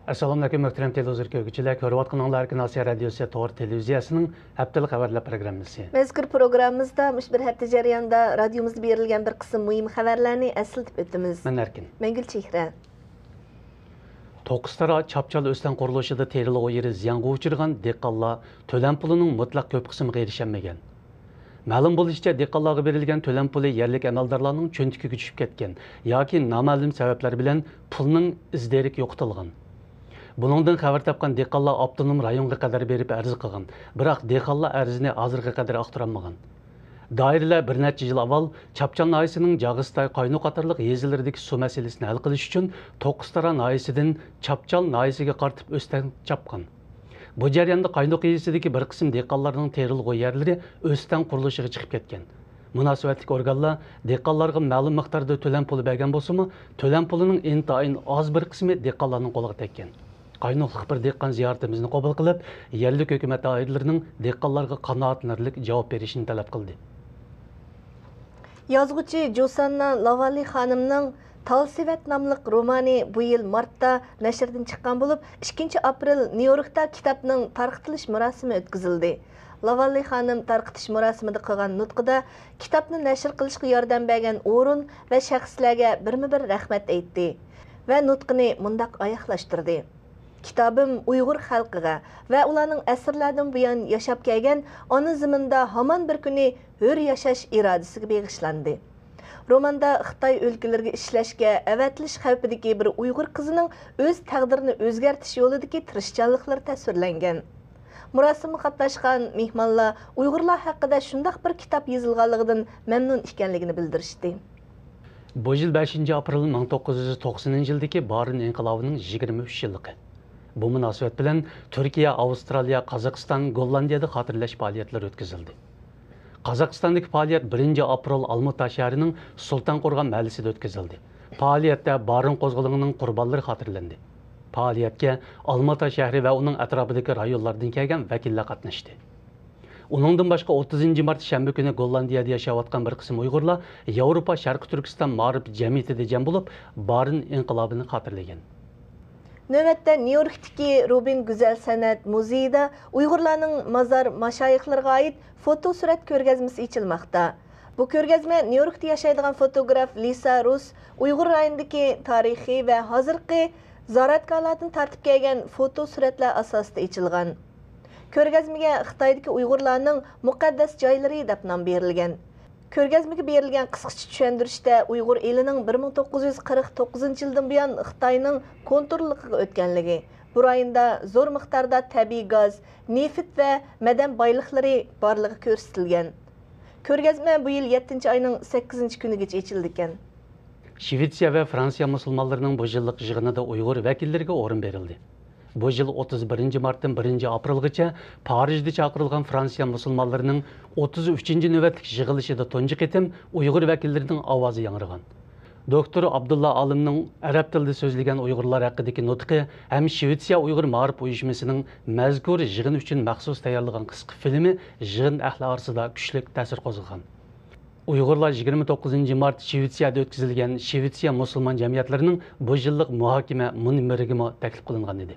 Assalamu alaikum muhtaram televizor ko'ruvchilar, ko'rayotganinglar Erkin Osiyo radiosi to'g'ri televiziyasining haftalik xabarlar programmasi. Mazkur programmamizda bir hafta jarayonida radiomizda berilgan bir qism muhim xabarlarni eslatib o'tamiz. Men Erkin. Men Gulchehra. To'qistara chapchal o'stan qurilishida terilg'u yeri ziyonga uchirgan dehqonlar to'lam pulining mutlaq ko'p qismiga erishamagan. Ma'lum bo'lishicha, dehqonlarga berilgan to'lam puli yerlik amaldorlarning cho'ntikiga tushib ketgan yoki noma'lum sabablar bilan pulning izderik yo'qotilgan. Buningdan xabar topgan dehqonlar avtonom rayonga qadar berib arz qilgan, biroq dehqonlar arzini hozirga qadar aqtirolmagan. Doiralar bir necha yil avval Chapchal noyisining Jag'istay Qaynoq qatorliq yezilaridagi suv masalasini hal qilish uchun To'qistara noyisidan Chapchal noyisiga qartib o'stan chapgan. Bu jarayonda Qaynoq yezisidagi bir qism dehqonlarning terilg'u yerlari o'stan qurilishiga chiqib ketgan. Munosabatli organlar dehqonlarga ma'lum miqdorda to'lam puli bergan bo'lsa-mu, to'lam pulining intayin oz bir qismi dehqonlarning qo'liga tekkan. Qaynoqlik bir dehqon ziyoratimizni qabul qilib, yerlik hukumat doiralarining dehqonlarga qanoatlanarli javob berishini talab qildi. Yozuvchi Josanna Lavali xonimning Talsivat nomli romani bu yil martda nashrdan chiqqan bo'lib, 2 aprel Nyu-Yorkda kitobning tarqatilish marosimi o'tkazildi. Lavali xonim tarqatish marosimida qilgan nutqida kitobni nashr qilishga yordam bergan o'rin va shaxslarga birma-bir rahmat aytdi va nutqini mundaq oyoqlashtirdi. Kitabım Uyg'ur xalqiga va ularning asrlardan buyon yashab kelgan ona zaminda hamon bir kuni hur yashash irodasiga bag'ishlandi. Romanda Xitoy o'lkalariga ishlashga avatilish xavfidagi bir Uyg'ur qizining o'z taqdirini o'zgartirish yo'lidagi tirishchanliklari tasvirlangan. Murosimga qatnashgan mehmonlar Uyg'urlar haqida shundoq bir kitob yozilganligidan mamnun ekanligini bildirishdi. Bu yil 5 aprel 1990-yildagi Barin inqilobining 23 yilligi. Bu munosabat bilan Turkiya, Avstraliya, Qozog'iston, Gollandiyada xotirlash faoliyatlari o'tkazildi. Qozog'istondagi faoliyat 1 aprel Almuta shahrining Sultonqo'rg'on mahallasida o'tkazildi. Faoliyatda Barin qo'zg'olonining qurbonlari xotirlandi. Faoliyatga Almuta shahri va uning atrofidagi rayonlardan kelgan vakillar qatnashdi. Uningdan boshqa 30 mart shanba kuni Gollandiyada yashayotgan bir qism Uyg'urlar Yevropa Sharqi Turkiston ma'rif jamiyatida jam bo'lib, Barin inqilobini xotirlagan. Növbətdə Nyu-Yorkdakı Rubin Güzel Sənət Muzeyida Uyğurlarning mazar mashayihlariga oid foto surat ko'rgazmasi ochilmoqda. Bu ko'rgazma Nyu-Yorkda yashaydigan fotograf Lisa Rus Uyg'ur rayonidagi tarixiy va hozirgi ziyoratgohlardan tartib kelgan foto suratlar asosida ochilgan. Ko'rgazmaga Xitoydagi Uyg'urlarning muqaddas joylari deb nom berilgan. Ko'rgazmaga berilgan qisqacha tushuntirishda Uyg'ur elining 1949-yildan buyon Xitoyning kontrolligiga o'tganligi, bu rayonda zo'r miqdorda tabiiy gaz, neft va madan boyliklari borligi ko'rsatilgan. Ko'rgazma bu yil 7-oyning 8-kunigacha ochildi ekan. Shvetsiya va Fransiya musulmonlarining bu yillik yig'inida Uyg'ur vakillariga o'rin berildi. Bu yil 31 martdan 1 aprelgacha Parijda chaqirilgan Fransiya musulmonlarining 33-navbatlik yig'ilishida tunji qitim Uyg'ur vakillarining ovozi yangragan. Doktor Abdulla Alimning arab tilida so'zlagan Uyg'urlar haqidagi nutqi ham Shvetsiya Uyg'ur ma'rif uyushmasining mazkur yig'in uchun maxsus tayyorlagan qisqa filmi yig'in ahli orasida kuchli ta'sir qo'zg'agan. Uyg'urlar 29 mart Shvetsiyada o'tkazilgan Shvetsiya musulmon jamiyatlarining bu yillik muhokama munbiriga taklif qilingan edi.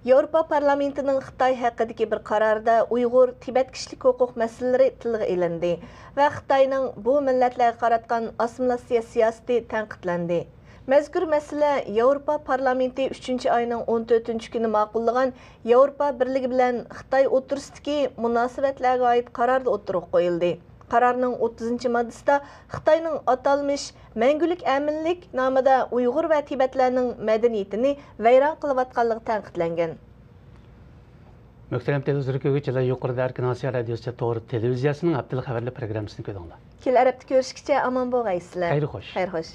Yevropa parlamentining Xitoy haqidagi bir qarorida Uyg'ur, Tibet kishilik huquq masalalari tilga ilindi va Xitoyning bu millatlarga qaratgan assimilyatsiya siyosati tanqidlandi. Mazkur masala Yevropa parlamenti 3-oyning 14-kuni ma'qullagan Yevropa birligi bilan Xitoy o'rtasidagi munosabatlarga oid qarorda o'tirib qo'yildi. Qarorning 30-moddasida Xitoyning atalmış Мәңгүлік әмінлік nomida Uyg'ur va Tibetlarning madaniyatini vayron qilayotganligi tanqidlangan. Muhtaram televizor ko'ruvchilar, yuqorida Erkin Osiyo radiosi to'g'ri televiziyasining haftalik xabarlar programmasini ko'rdinglar. Kelar hafta ko'rishguncha omon bo'lgaysizlar. Xayr xo'sh. Xayr xo'sh.